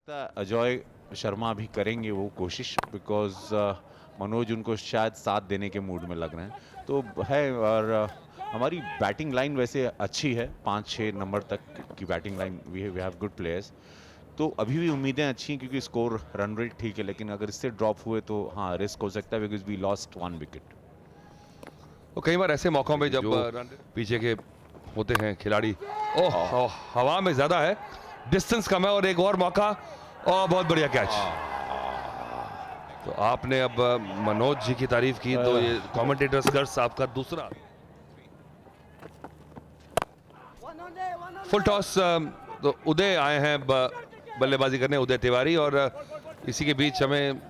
लगता है अजय शर्मा भी करेंगे वो कोशिश, बिकॉज मनोज उनको शायद साथ देने के मूड में लग रहे हैं तो है। और हमारी बैटिंग लाइन वैसे अच्छी है, 5-6 नंबर तक की batting line, we have good players. तो अभी भी उम्मीदें अच्छी हैं क्योंकि स्कोर रन रेट ठीक है, लेकिन अगर इससे ड्रॉप हुए तो हाँ रिस्क हो सकता है, बिकॉज वी लॉस्ट 1 विकेट। तो कई बार ऐसे मौकों पे जब रन पीछे के होते हैं खिलाड़ी, ओह हवा में ज्यादा है, डिस्टेंस कम है, और एक और मौका और बहुत बढ़िया कैच। तो आपने अब मनोज जी की तारीफ की तो ये कमेंटेटर्स कर्स आपका दूसरा। फुल टॉस, तो उदय आए हैं बल्लेबाजी करने, उदय तिवारी। और इसी के बीच हमें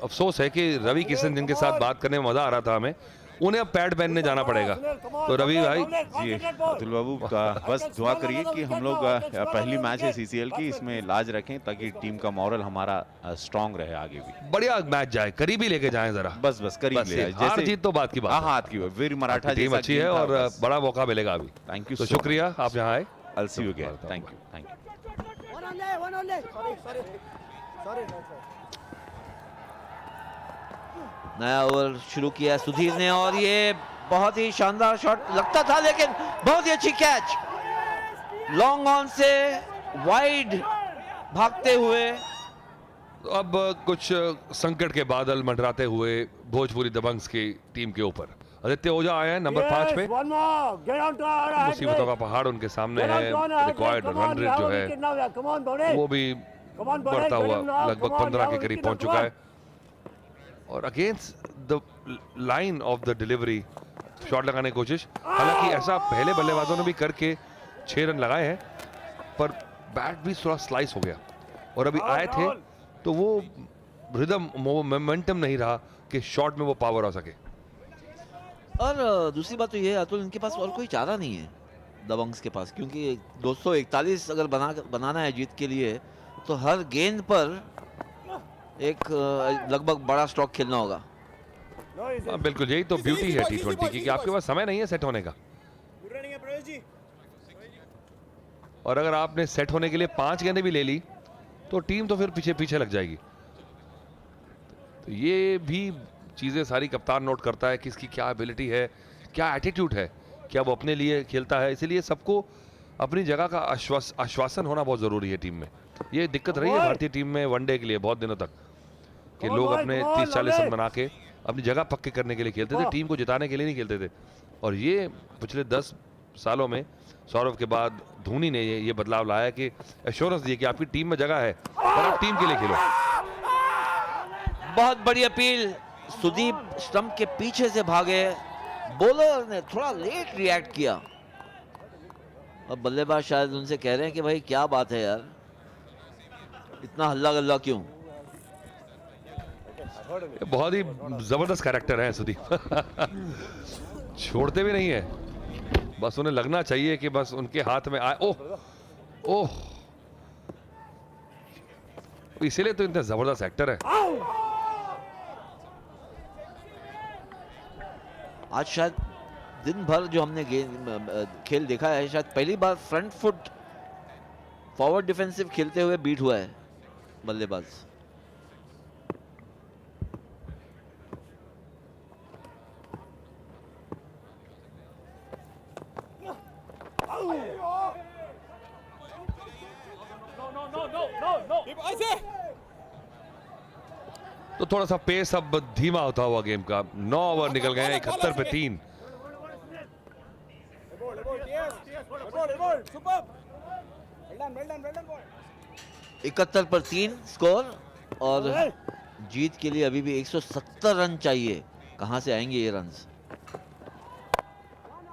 अफसोस है कि रवि किशन जिनके साथ बात करने में मजा आ रहा था हमें, उन्हें अब पैड पहनने जाना पड़ेगा। तो रवि भाई जी अतुल बाबू का बस दुआ करिए कि हम लोग पहली मैच है सीसीएल की, इसमें लाज रखें ताकि टीम का मॉरल हमारा स्ट्रांग रहे आगे भी। बढ़िया मैच जाए, करीबी लेके जाए जरा, बस करीब ले आए। हार जीत तो बात की बात है। हाथ की वीर मराठा टीम अच्छी है और बड़ा मौका मिलेगा अभी। थैंक यू, तो शुक्रिया आप यहाँ आए। I'll see you again. Thank you. नया ओवर शुरू किया सुधीर ने और ये बहुत ही शानदार शॉट लगता था, लेकिन बहुत ही अच्छी कैच, लॉन्ग ऑन से वाइड भागते हुए। अब कुछ संकट के बादल मंडराते हुए भोजपुरी दबंग्स की टीम के ऊपर आदित्य ओझा आए हैं नंबर 5 पे। मुसीबतों का पहाड़ उनके सामने है। रिक्वायर्ड रन रेट जो है वो भी बढ़ता हुआ लगभग 15 के करीब पहुंच चुका है। और against the line of the delivery shot लगाने की कोशिश, हालांकि ऐसा पहले बल्लेबाजों ने भी करके 6 रन लगाए हैं, पर बैट भी थोड़ा स्लाइस हो गया। और अभी आए थे तो वो रिदम मोमेंटम नहीं रहा कि शॉट में वो पावर आ सके। और दूसरी बात तो ये अतुल, इनके पास और कोई चारा नहीं है दबंग्स के पास, क्योंकि 241 अगर बनाना है जीत के लिए तो हर गेंद पर एक लगभग बड़ा स्ट्रोक खेलना होगा। बिल्कुल, यही तो ब्यूटी है T20 की कि आपके पास समय नहीं है सेट होने का। और अगर आपने सेट होने के लिए 5 गेंदें भी ले ली तो टीम तो फिर पीछे पीछे लग जाएगी। तो ये भी चीजें सारी कप्तान नोट करता है कि इसकी क्या एबिलिटी है, क्या एटीट्यूड है, क्या वो अपने लिए खेलता है। इसीलिए सबको अपनी जगह का आश्वासन होना बहुत जरूरी है टीम में। ये दिक्कत रही है भारतीय टीम में वनडे के लिए बहुत दिनों तक कि लोग अपने 30-40 रन बना के अपनी जगह पक्की करने के लिए खेलते थे, टीम को जिताने के लिए नहीं खेलते थे। और ये पिछले 10 सालों में सौरव के बाद धोनी ने ये बदलाव लाया कि एश्योरेंस दिए कि आपकी टीम में जगह है और आप टीम के लिए खेलो। बहुत बड़ी अपील, सुदीप स्टंप के पीछे से भागे, बॉलर ने थोड़ा लेट रिएक्ट किया और बल्लेबाज शायद उनसे कह रहे हैं कि भाई क्या बात है यार, इतना हल्ला गल्ला क्यों। बहुत ही जबरदस्त कैरेक्टर है सुदीप छोड़ते भी नहीं है, बस उन्हें लगना चाहिए कि बस उनके हाथ में आए। ओह ओह, इसीलिए तो इतने जबरदस्त एक्टर है। आज शायद दिन भर जो हमने खेल देखा है, शायद पहली बार फ्रंट फुट फॉरवर्ड डिफेंसिव खेलते हुए बीट हुआ है बल्लेबाज। तो थोड़ा सा पेस अब धीमा होता हुआ गेम का। 9 ओवर निकल गए, 71 पे 3। इकहत्तर पर 3 स्कोर और जीत के लिए अभी भी 170 रन चाहिए। कहां से आएंगे ये रन्स।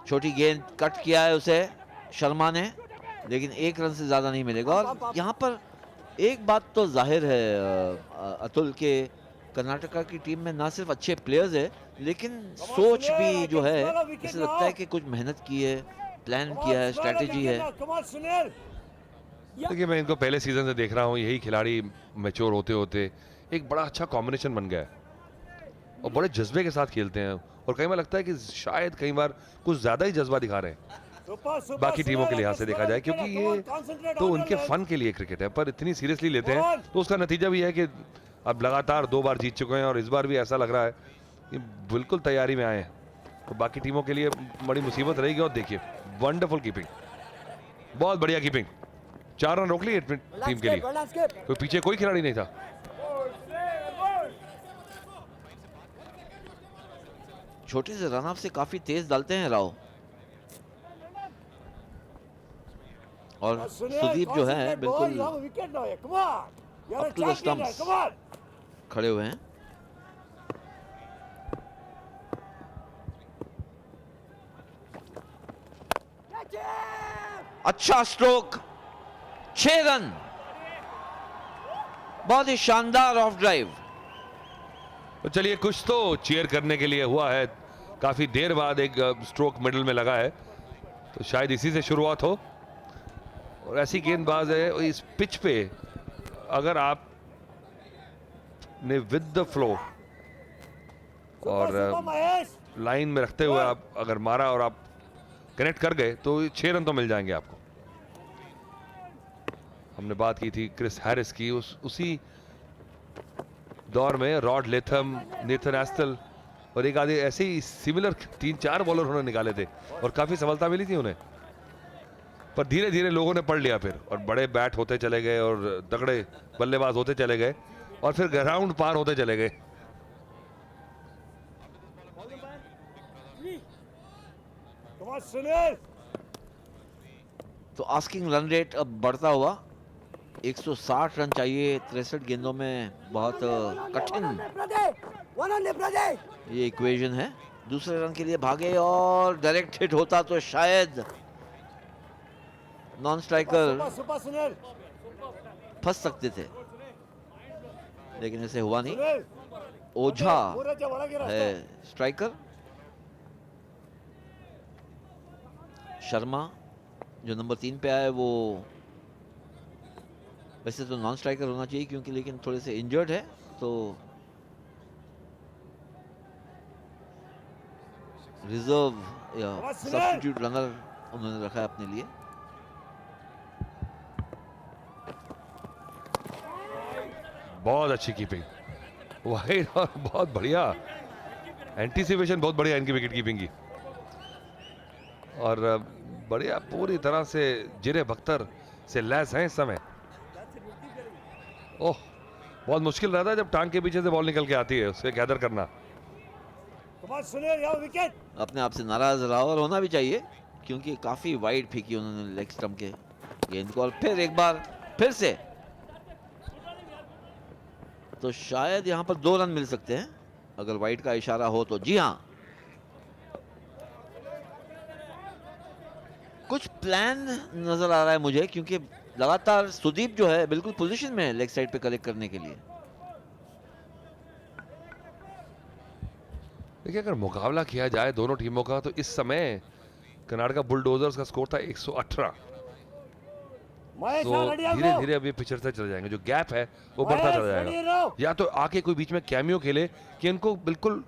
छोटी गेंद कट किया है उसे शर्मा ने, लेकिन 1 रन से ज्यादा नहीं मिलेगा। और यहाँ पर एक बात तो जाहिर है अतुल के, कर्नाटका की टीम में ना सिर्फ अच्छे प्लेयर्स है लेकिन सोच भी जो है, ऐसा लगता है कि कुछ मेहनत की है, प्लान किया है, स्ट्रेटेजी है। देखिए, मैं इनको पहले सीजन से देख रहा हूँ, यही खिलाड़ी मैच्योर होते होते एक बड़ा अच्छा कॉम्बिनेशन बन गया है और बड़े जज्बे के साथ खेलते हैं। और कई बार लगता है कि शायद कई बार कुछ ज्यादा ही जज्बा दिखा रहे हैं। बाकी टीमों के लिहाज से देखा जाए, क्योंकि ये तो उनके फन के लिए क्रिकेट है, पर इतनी सीरियसली लेते हैं तो उसका नतीजा भी है कि अब लगातार 2 बार जीत चुके हैं और इस बार भी ऐसा लग रहा है कि बिल्कुल तैयारी में आए हैं। तो बाकी टीमों के लिए बड़ी मुसीबत रहेगी। और देखिए वंडरफुल कीपिंग, बहुत बढ़िया कीपिंग, 4 रन रोक लिए टीम के लिए, तो पीछे कोई खिलाड़ी नहीं था। छोटे से रन से काफी तेज डालते हैं राव, और सुदीप जो है बिल्कुल अप टू द स्टंप्स खड़े हुए हैं। अच्छा स्ट्रोक, 6 रन, बहुत ही शानदार ऑफ ड्राइव। तो चलिए कुछ तो चीयर करने के लिए हुआ है, काफी देर बाद एक स्ट्रोक मिडल में लगा है, तो शायद इसी से शुरुआत हो। और ऐसी गेंदबाज है इस पिच पे, अगर आप ने विद द फ्लो और लाइन में रखते हुए आप अगर मारा और आप कनेक्ट कर गए तो 6 रन तो मिल जाएंगे आपको। हमने बात की थी क्रिस हैरिस की, उसी दौर में रॉड लेथम, नेथन एस्टल और एक आधे ऐसे ही सिमिलर 3-4 बॉलर उन्होंने निकाले थे और काफी सफलता मिली थी उन्हें, पर धीरे धीरे लोगों ने पढ़ लिया फिर, और बड़े बैट होते चले गए और तगड़े बल्लेबाज होते चले गए और फिर ग्राउंड पार होते चले गए। तो आस्किंग रन रेट अब बढ़ता हुआ, 160 रन चाहिए 63 गेंदों में, बहुत कठिन ये इक्वेशन है। दूसरे रन के लिए भागे और डायरेक्ट हिट होता तो शायद नॉन स्ट्राइकर फंस सकते थे, लेकिन ऐसे हुआ नहीं। ओझा है स्ट्राइकर, शर्मा जो नंबर 3 पे आया वो वैसे तो नॉन स्ट्राइकर होना चाहिए क्योंकि, लेकिन थोड़े से इंजर्ड है, तो रिजर्व या सब्स्टिट्यूट रनर उन्होंने रखा है अपने लिए। बहुत अच्छी कीपिंग वाइड और बहुत बढ़िया एंटीसिपेशन, बहुत बढ़िया इनकी विकेट कीपिंग की, और बढ़िया पूरी तरह से जिरे बख्तर से लैस हैं इस समय। ओह बहुत मुश्किल रहता है जब टांग के पीछे से बॉल निकल के आती है, उससे गैदर करना। अपने आप से नाराज रहा और होना भी चाहिए, क्योंकि काफी वाइड फेंकी उन्होंने लेग स्टंप के गेंद को, और फिर एक बार फिर से, तो शायद यहां पर 2 रन मिल सकते हैं अगर वाइड का इशारा हो तो। जी हाँ, कुछ प्लान नजर आ रहा है मुझे, क्योंकि लगातार सुदीप जो है बिल्कुल पोजीशन में है लेग साइड पे कलेक्ट करने के लिए। देखिए अगर मुकाबला किया जाए दोनों टीमों का, तो इस समय कर्नाटका बुलडोजर्स का स्कोर था 118, तो धीरे धीरे अब ये पिछड़ से चले जाएंगे, जो गैप है वो बढ़ता चला जाएगा। या तो आके कोई बीच में कैमियो खेले कि इनको बिल्कुल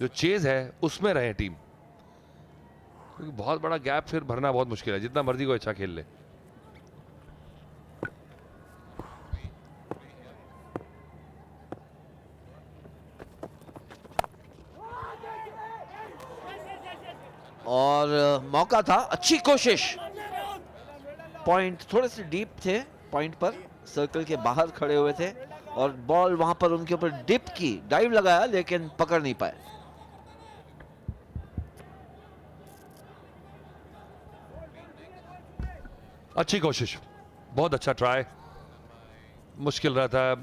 जो चेज है उसमें रहे टीम, क्योंकि बहुत बड़ा गैप फिर भरना बहुत मुश्किल है, जितना मर्जी को अच्छा खेल ले। और मौका था, अच्छी कोशिश, पॉइंट थोड़े से डीप थे, पॉइंट पर सर्कल के बाहर खड़े हुए थे और बॉल वहां पर उनके ऊपर डिप की, डाइव लगाया लेकिन पकड़ नहीं पाए। अच्छी कोशिश, बहुत अच्छा ट्राई, मुश्किल रहता है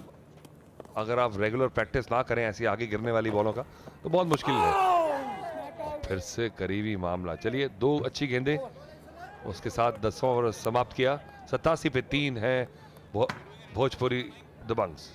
अगर आप रेगुलर प्रैक्टिस ना करें ऐसी आगे गिरने वाली बॉलों का, तो बहुत मुश्किल है। फिर से करीबी मामला। चलिए 2 अच्छी गेंदें, उसके साथ 10वां ओवर समाप्त किया। 87 पे 3 है भोजपुरी दबंग्स।